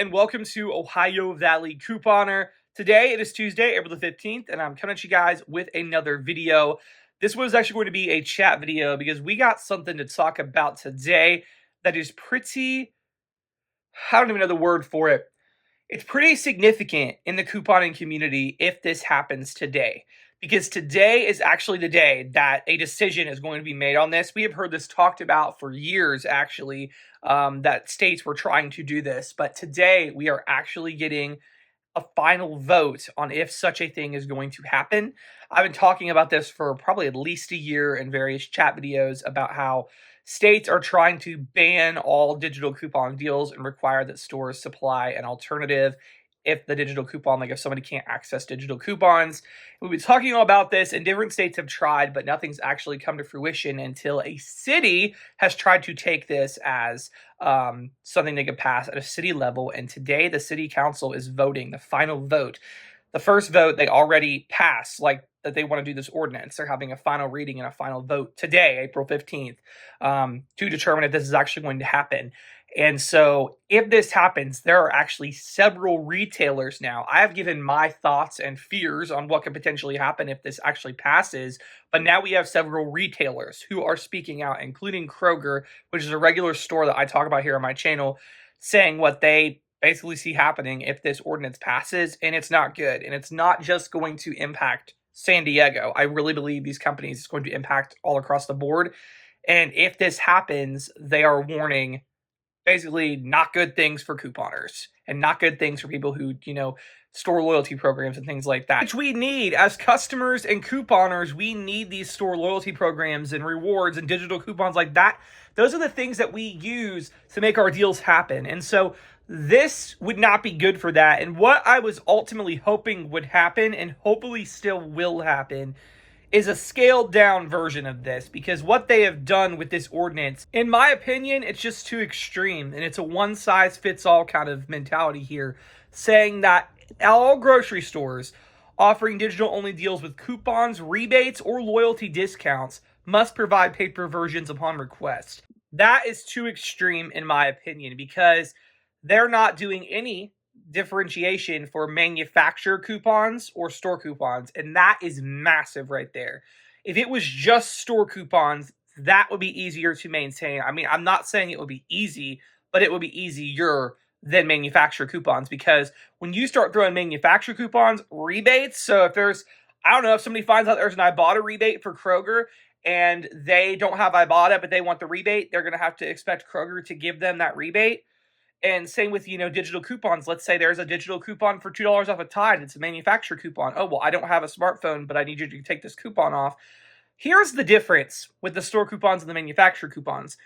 and welcome to Ohio Valley Couponer. Today it is Tuesday, April the 15th, and I'm coming at you guys with another video. This was actually going to be a chat video because we got something to talk about today that is pretty, I don't even know the word for it. It's pretty significant in the couponing community if this happens today. Because today is actually the day that a decision is going to be made on this. We have heard this talked about for years, actually, that states were trying to do this. But today, we are actually getting a final vote on if such a thing is going to happen. I've been talking about this for probably at least a year in various chat videos about how states are trying to ban all digital coupon deals and require that stores supply an alternative if the digital coupon, like if somebody can't access digital coupons. We've been talking all about this, and different states have tried, but nothing's actually come to fruition until a city has tried to take this as something they could pass at a city level. And today, the city council is voting the final vote. The first vote they already passed, like that they want to do this ordinance. They're having a final reading and a final vote today, April 15th, to determine if this is actually going to happen. And so if this happens, there are actually several retailers now. I have given my thoughts and fears on what could potentially happen if this actually passes. But now we have several retailers who are speaking out, including Kroger, which is a regular store that I talk about here on my channel, saying what they basically see happening if this ordinance passes. And it's not good. And it's not just going to impact San Diego. I really believe these companies is going to impact all across the board. And if this happens, they are warning basically not good things for couponers and not good things for people who, store loyalty programs and things like that. Which we need as customers and couponers. We need these store loyalty programs and rewards and digital coupons like that. Those are the things that we use to make our deals happen. And so this would not be good for that. And what I was ultimately hoping would happen, and hopefully still will happen, is a scaled down version of this, because what they have done with this ordinance, in my opinion, it's just too extreme, and it's a one size fits all kind of mentality here, saying that all grocery stores offering digital only deals with coupons, rebates, or loyalty discounts must provide paper versions upon request. That is too extreme in my opinion, because they're not doing any differentiation for manufacturer coupons or store coupons, and that is massive right there. If it was just store coupons, that would be easier to maintain. I mean, I'm not saying it would be easy, but it would be easier than manufacturer coupons, because when you start throwing manufacturer coupons, rebates, so if there's, I don't know, if somebody finds out there's an Ibotta rebate for Kroger and they don't have Ibotta but they want the rebate, they're going to have to expect Kroger to give them that rebate. And same with, digital coupons. Let's say there's a digital coupon for $2 off a Tide. It's a manufacturer coupon. Oh, well, I don't have a smartphone, but I need you to take this coupon off. Here's the difference with the store coupons and the manufacturer coupons.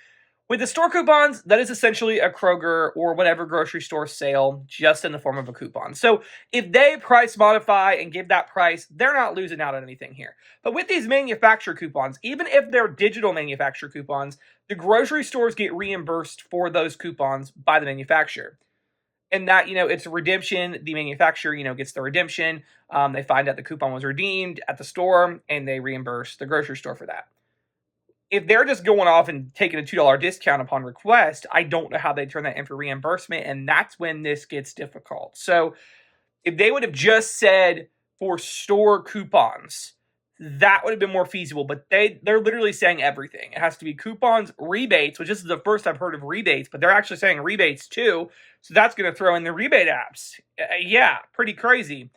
With the store coupons, that is essentially a Kroger or whatever grocery store sale, just in the form of a coupon. So if they price modify and give that price, they're not losing out on anything here. But with these manufacturer coupons, even if they're digital manufacturer coupons, the grocery stores get reimbursed for those coupons by the manufacturer. And that, it's a redemption. The manufacturer, gets the redemption. They find out the coupon was redeemed at the store, and they reimburse the grocery store for that. If they're just going off and taking a $2 discount upon request, I don't know how they turn that in for reimbursement, and that's when this gets difficult. So if they would have just said for store coupons, that would have been more feasible, but they're literally saying everything. It has to be coupons, rebates, which this is the first I've heard of rebates, but they're actually saying rebates too, so that's going to throw in the rebate apps. Yeah, pretty crazy.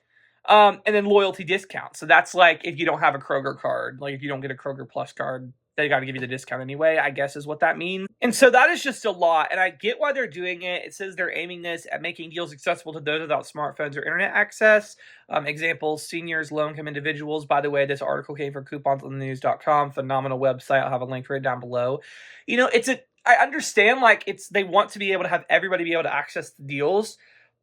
And then loyalty discounts. So that's like if you don't have a Kroger card, like if you don't get a Kroger Plus card, they got to give you the discount anyway, I guess is what that means. And so that is just a lot, and I get why they're doing it. It says they're aiming this at making deals accessible to those without smartphones or internet access. Examples, seniors, low-income individuals. By the way, this article came from couponsonthenews.com. Phenomenal website. I'll have a link right down below. I understand, they want to be able to have everybody be able to access the deals,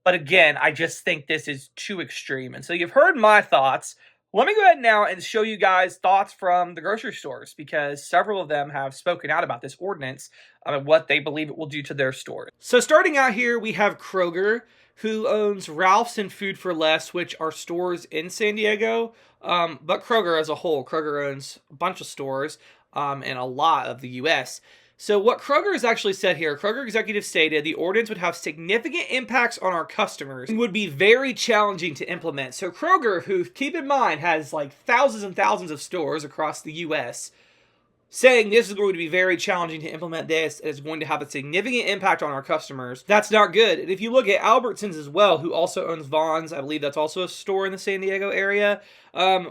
but again, I just think this is too extreme. And so you've heard my thoughts. Let me go ahead now and show you guys thoughts from the grocery stores, because several of them have spoken out about this ordinance and what they believe it will do to their stores. So starting out here, we have Kroger, who owns Ralph's and Food for Less, which are stores in San Diego. But Kroger as a whole, Kroger owns a bunch of stores in a lot of the U.S. So what Kroger has actually said here, Kroger executive stated the ordinance would have significant impacts on our customers and would be very challenging to implement. So Kroger, who, keep in mind, has like thousands and thousands of stores across the U.S., saying this is going to be very challenging to implement this, and it's going to have a significant impact on our customers. That's not good. And if you look at Albertsons as well, who also owns Vons, I believe that's also a store in the San Diego area,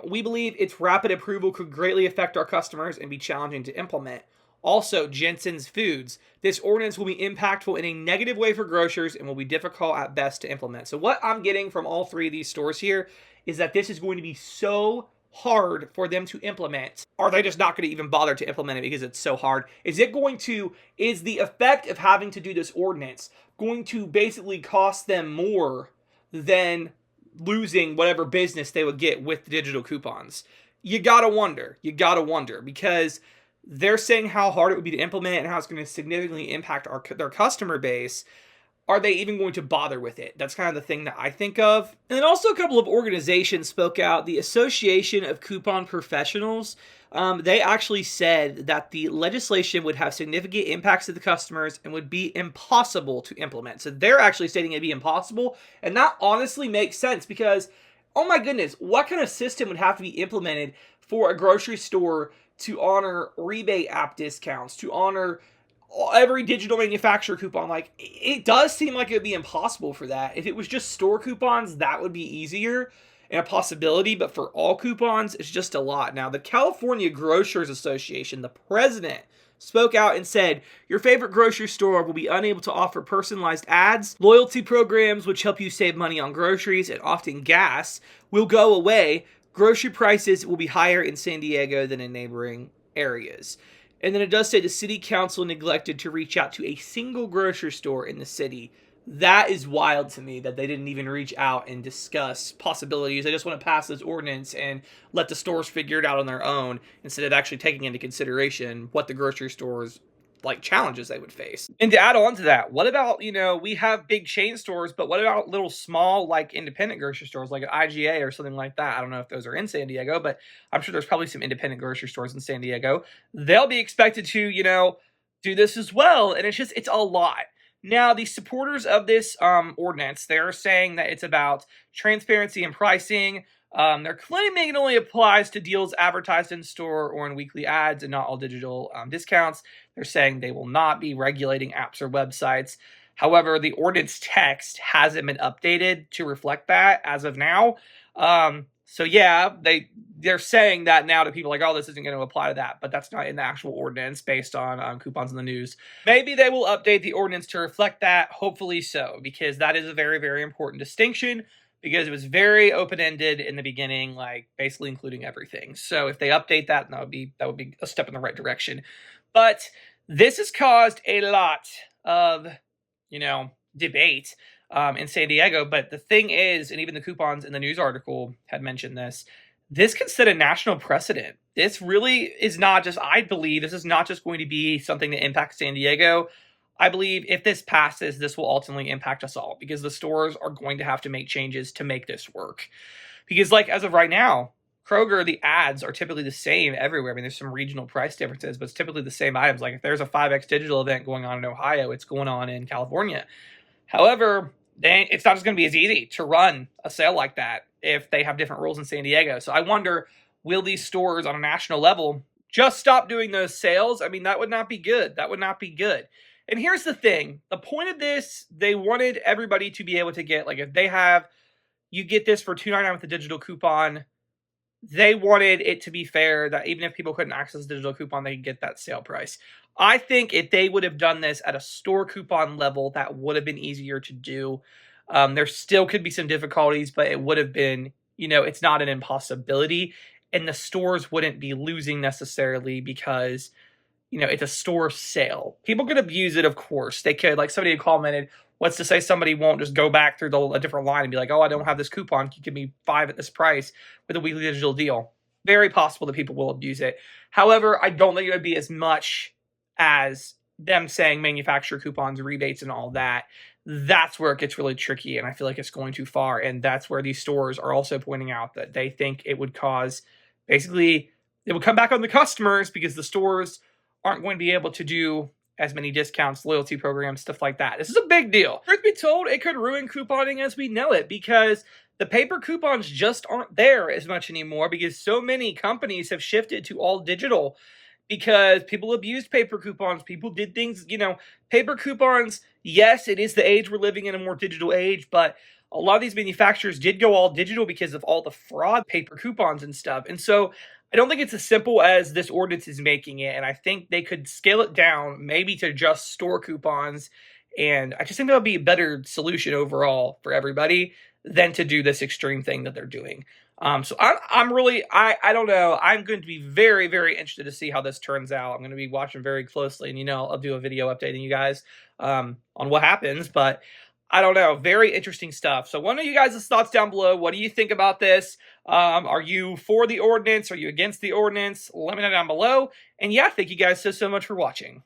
we believe its rapid approval could greatly affect our customers and be challenging to implement. Also, Jensen's Foods. This ordinance will be impactful in a negative way for grocers and will be difficult at best to implement. So what I'm getting from all three of these stores here is that this is going to be so hard for them to implement. Are they just not going to even bother to implement it because it's so hard? Is the effect of having to do this ordinance going to basically cost them more than losing whatever business they would get with the digital coupons? You gotta wonder, because they're saying how hard it would be to implement and how it's going to significantly impact their customer base. Are they even going to bother with it? That's kind of the thing that I think of. And then also a couple of organizations spoke out. The Association of Coupon Professionals, they actually said that the legislation would have significant impacts to the customers and would be impossible to implement. So they're actually stating it'd be impossible. And that honestly makes sense because, oh my goodness, what kind of system would have to be implemented for a grocery store to honor rebate app discounts, to honor every digital manufacturer coupon? Like, it does seem like it would be impossible for that. If it was just store coupons, that would be easier and a possibility, but for all coupons, it's just a lot. Now, the California Grocers Association, the president, spoke out and said, your favorite grocery store will be unable to offer personalized ads. Loyalty programs, which help you save money on groceries and often gas, will go away. Grocery prices will be higher in San Diego than in neighboring areas. And then it does say the city council neglected to reach out to a single grocery store in the city. That is wild to me that they didn't even reach out and discuss possibilities. They just want to pass this ordinance and let the stores figure it out on their own instead of actually taking into consideration what the grocery stores like challenges they would face. And to add on to that, what about, we have big chain stores, but what about little small like independent grocery stores like an IGA or something like that? I don't know if those are in San Diego, but I'm sure there's probably some independent grocery stores in San Diego. They'll be expected to, do this as well. And it's a lot. Now, the supporters of this ordinance, they're saying that it's about transparency and pricing. They're claiming it only applies to deals advertised in store or in weekly ads and not all digital discounts. They're saying they will not be regulating apps or websites. However, the ordinance text hasn't been updated to reflect that as of now. So yeah, they're saying that now to people like, oh, this isn't going to apply to that, but that's not in the actual ordinance based on coupons in the news. Maybe they will update the ordinance to reflect that. Hopefully so, because that is a very, very important distinction. Because it was very open-ended in the beginning, like basically including everything. So if they update that, that would be a step in the right direction. But this has caused a lot of, debate in San Diego. But the thing is, and even the coupons in the news article had mentioned this can set a national precedent. This really is not just, I believe, this is not just going to be something that impacts San Diego. I believe if this passes, this will ultimately impact us all because the stores are going to have to make changes to make this work. Because like as of right now, Kroger, the ads are typically the same everywhere. I mean, there's some regional price differences, but it's typically the same items. Like if there's a 5X digital event going on in Ohio, it's going on in California. However, it's not just going to be as easy to run a sale like that if they have different rules in San Diego. So I wonder, will these stores on a national level just stop doing those sales? I mean, that would not be good. That would not be good. And here's the thing. The point of this, they wanted everybody to be able to get, like if you get this for $2.99 with a digital coupon, they wanted it to be fair that even if people couldn't access the digital coupon, they could get that sale price. I think if they would have done this at a store coupon level, that would have been easier to do. There still could be some difficulties, but it would have been, it's not an impossibility. And the stores wouldn't be losing necessarily because it's a store sale. People could abuse it, of course. They could, like somebody had commented, what's to say somebody won't just go back through a different line and be like, oh, I don't have this coupon. Can you give me 5 at this price with a weekly digital deal? Very possible that people will abuse it. However, I don't think it would be as much as them saying manufacturer coupons, rebates, and all that. That's where it gets really tricky, and I feel like it's going too far. And that's where these stores are also pointing out that they think it would cause, basically, it would come back on the customers because the stores aren't going to be able to do as many discounts, loyalty programs, stuff like that. This is a big deal. Truth be told, it could ruin couponing as we know it, because the paper coupons just aren't there as much anymore, because so many companies have shifted to all digital, because people abused paper coupons. People did things, paper coupons. Yes, it is the age we're living in, a more digital age, but a lot of these manufacturers did go all digital because of all the fraud paper coupons and stuff. And so I don't think it's as simple as this ordinance is making it. And I think they could scale it down maybe to just store coupons. And I just think that would be a better solution overall for everybody than to do this extreme thing that they're doing. So I'm really, I don't know. I'm going to be very, very interested to see how this turns out. I'm going to be watching very closely, and I'll do a video updating you guys on what happens. But I don't know. Very interesting stuff. So what are you guys' thoughts down below? What do you think about this? Are you for the ordinance? Are you against the ordinance? Let me know down below. And yeah, thank you guys so much for watching.